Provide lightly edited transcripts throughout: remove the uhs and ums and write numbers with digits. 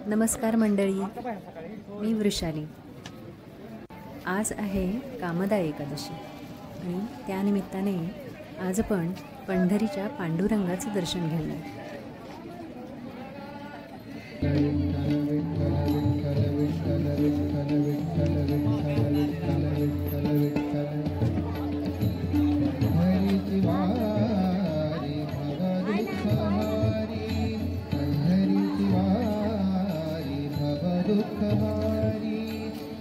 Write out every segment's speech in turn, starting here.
नमस्कार मंडळी, मी वृषाली. आज आहे कामदा एकादशी आणि त्यानिमित्ताने आज आपण पंढरीच्या पांडुरंगाचं दर्शन घेऊया.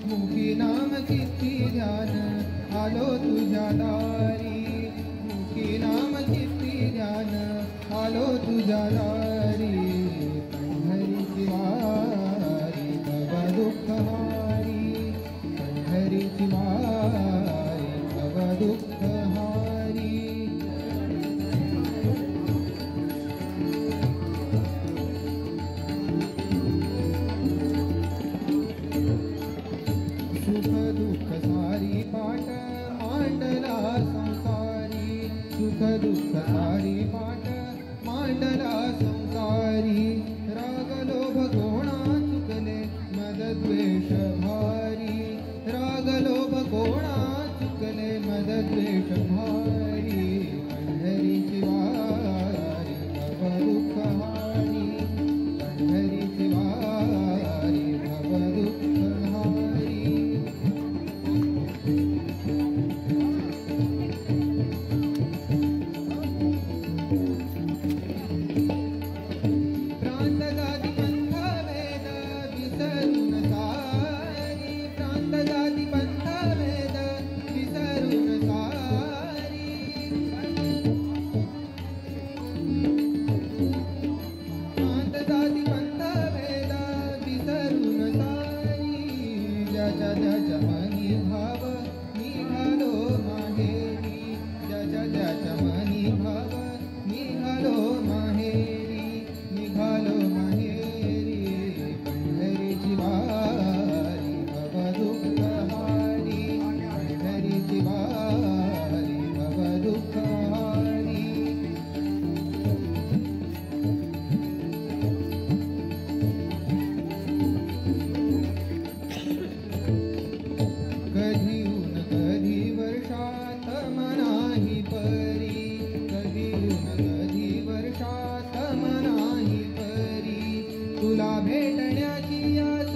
मुखी नाम किती ध्यान आलो तुझ्या दारी, मुखी नाम किती ध्यान आलो तुझ्या दारी. पंढरीची वारी भव दुःख हारी, पंढरीची वारी भव दुःख हारी. सुख दुःख सारी पाट मांडला संसारी, सुख दुःख सारी पाट मांडला संसारी. राग लोभ कोणा चुकले मद द्वेष भारी, राग लोभ कोणा चुकले मद द्वेष भारी. पंढरीची वारी भव दुःख हारी, पंढरीची वारी भव दुःख हारी. प्रांत जाती पंथ वेद विसरून सारी, प्रांत जाती पंथ वेद विसरून सारी. प्रांत जाती पंथ वेद विसरून सारी. ज्याच्या ज्याच्या मनी भाव निघालो माहेरी, ज्याच्या ज्याच्या मनी भाव निघालो माहेरी, निघालो माहेरी. पंढरीची वारी भव दुःख हारी, पंढरीची वारी भव दुःख हारी. कधी ऊन कधी वर्षात मनाही परी, कधी ऊन कधी वर्षात मनाही परी. तुला भेटण्याची आस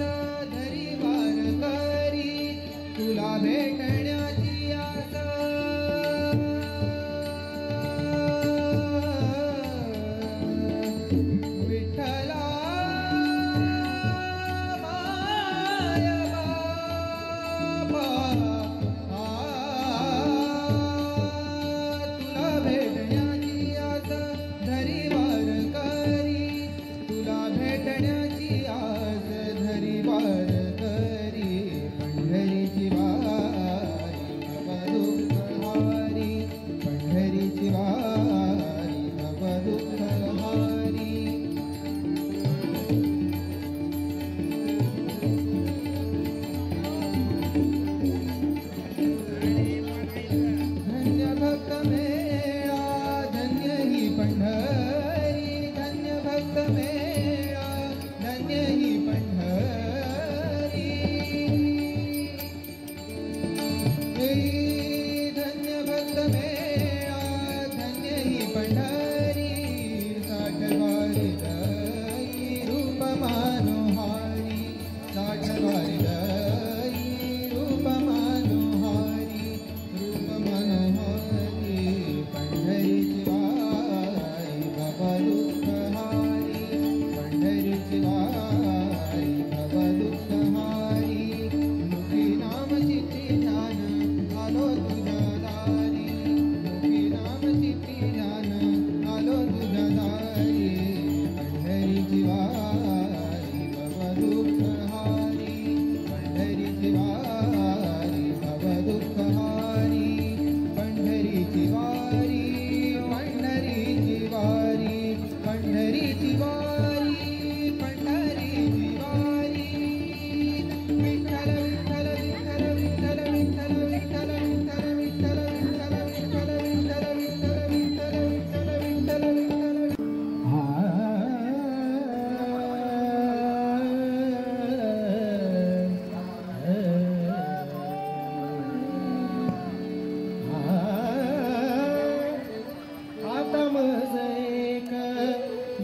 धरी वार करी, तुला भेटण्याची आस. विठ्ठला माय बाबा, तुला भेटण्याची आस धरी वार करी, तुला भेटण्याची आस.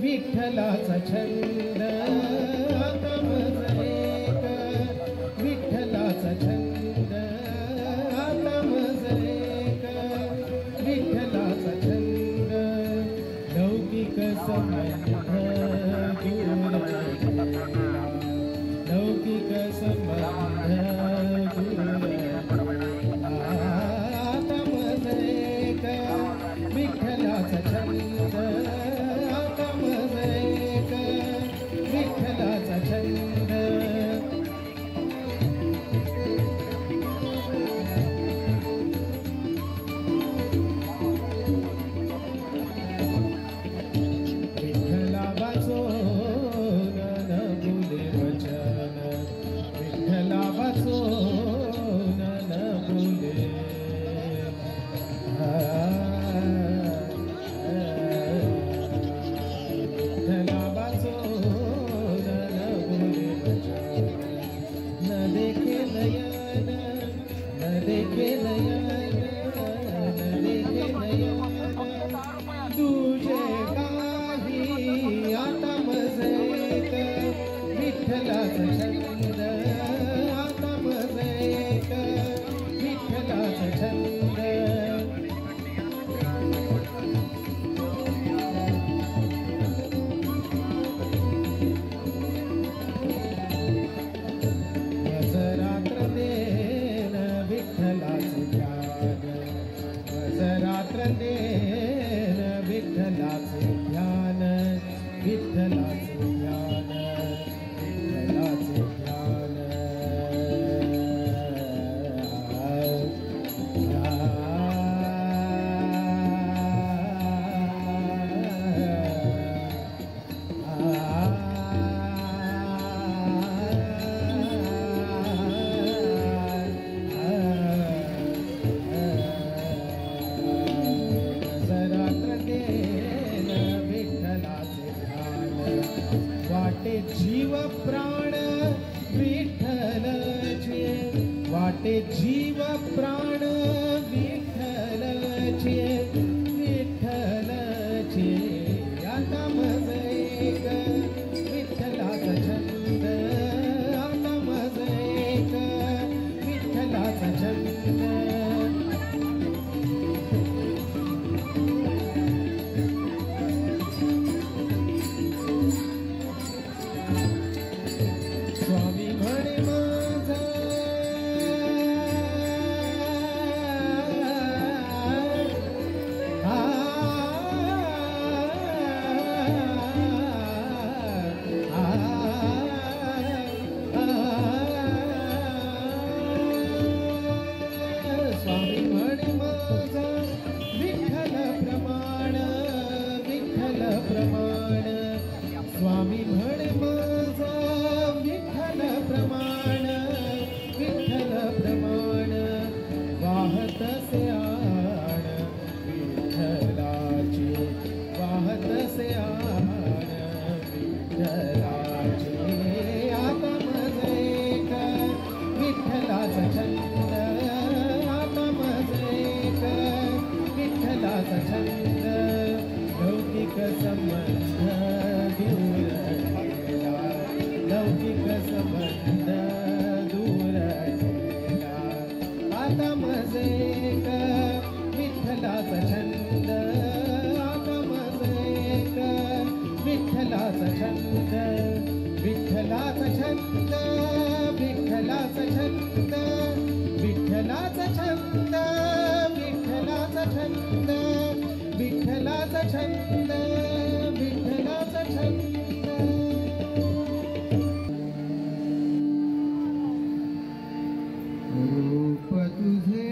विठ्ठलाचा छंद आता मज एक विठ्ठलाचा छंद आता मज एक विठ्ठलाचा छंद लौकिक संबंध दूर लौकिक संबंध दूर आता मज एक विठ्ठलाचा छंद आता मज एक विठ्ठलाचा छंद विठ्ठला वाचून न बोले वचन विठ्ठला वाचून न बोले विठ्ठला वाचून न बोले वचन न देखे नयन न देखे नयन न देखे नयन तुझे काही आता मज एक विठ्ठलाचा छंद आता मज एक विठ्ठलाचा छंद रात्र देन विठ्ठलाचे ध्यान रात्र देन विठ्ठलाचे ध्यान विठ्ठलाचे ध्यान विठ्ठलाचे ध्यान रात्र देन विठ्ठलाचे ध्यान वाटे जीव प्राण विठ्ठलचे वाटे जीव प्राण विठ्ठलचे विठ्ठलचे आता मज एक विठ्ठलाचा छंद आता मज एक विठ्ठलाचा छंद स्वामी म्हणे माझा स्वामी म्हणे माझा विठ्ठल प्रमाण विठ्ठल प्रमाण स्वामी म्हणे माझा विठ्ठल प्रमाण विठ्ठल प्रमाण वाहत से आण विठ्ठलाचे वाहत से आण विठ्ठलाचे आता मज एक विठ्ठलाचा छंद आता मज एक विठ्ठलाचा छंद लौकिक संबंध दूर गेला लौकिक संबंध दूर गेला आता मज एक विठ्ठलाचा छंद आता मज एक विठ्ठलाचा छंद विठ्ठलाचा छंद विठ्ठलाचा छंद विठ्ठलाचा छंद विठ्ठलाचा छंद विठ्ठलाचा छंद विठ्ठलाचा छंद रूप तुझे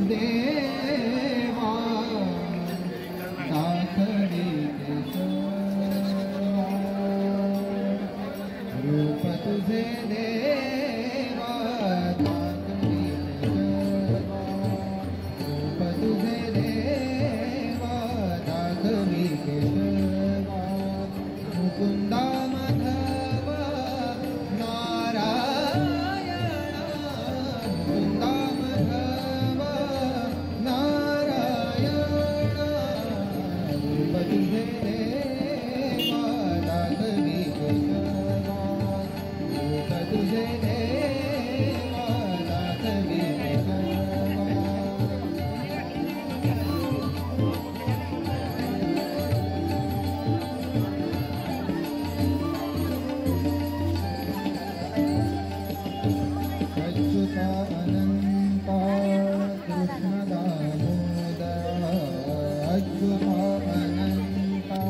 देवा तातडी रूप तुझे देवा तातडी रूप तुझे देवा तातडी मुकुंदा माधव नारायण मुकुंदा माधव नारायण रूप तुझे देवा दाखवी केशवा रूप तुझे देवा दाखवी केशवा अच्युता अनंता कृष्ण दामोदरा अच्युता अनंता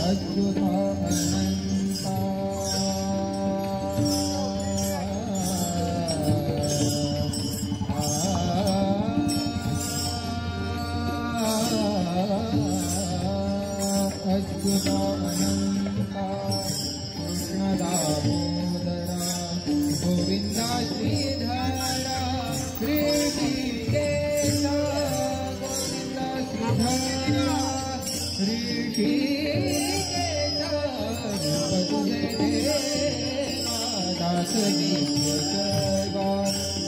अच्युता अनंता अच्युता अनंता कृष्ण दामोदरा गोविंदा श्रीधरा ऋषिकेश गोविंदा श्रीधरा ऋषिकेश रूप तुझे देवा दास दिव्य सर्वा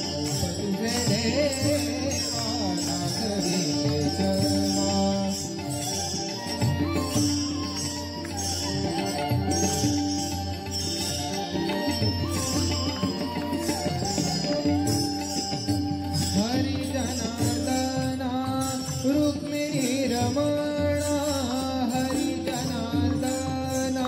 रूप तुझे देवा दास दिव्य सर्वा हरि जनार्दना रुक्मिणी रमणा हरि जनार्दना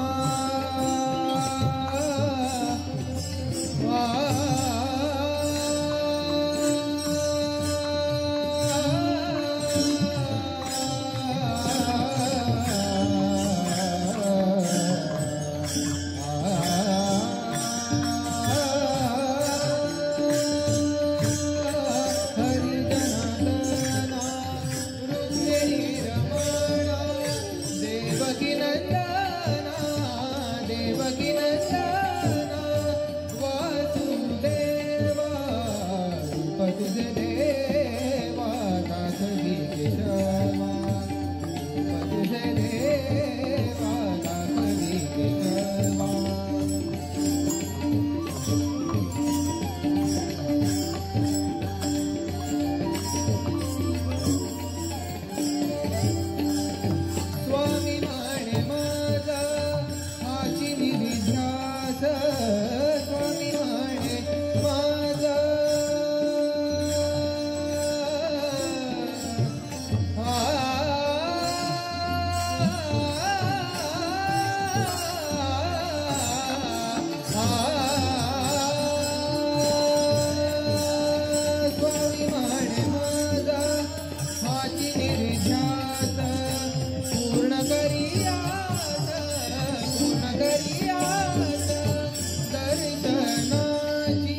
दर्शनाची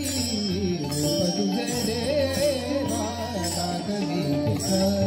रूप तुझे देवा दास दिव्य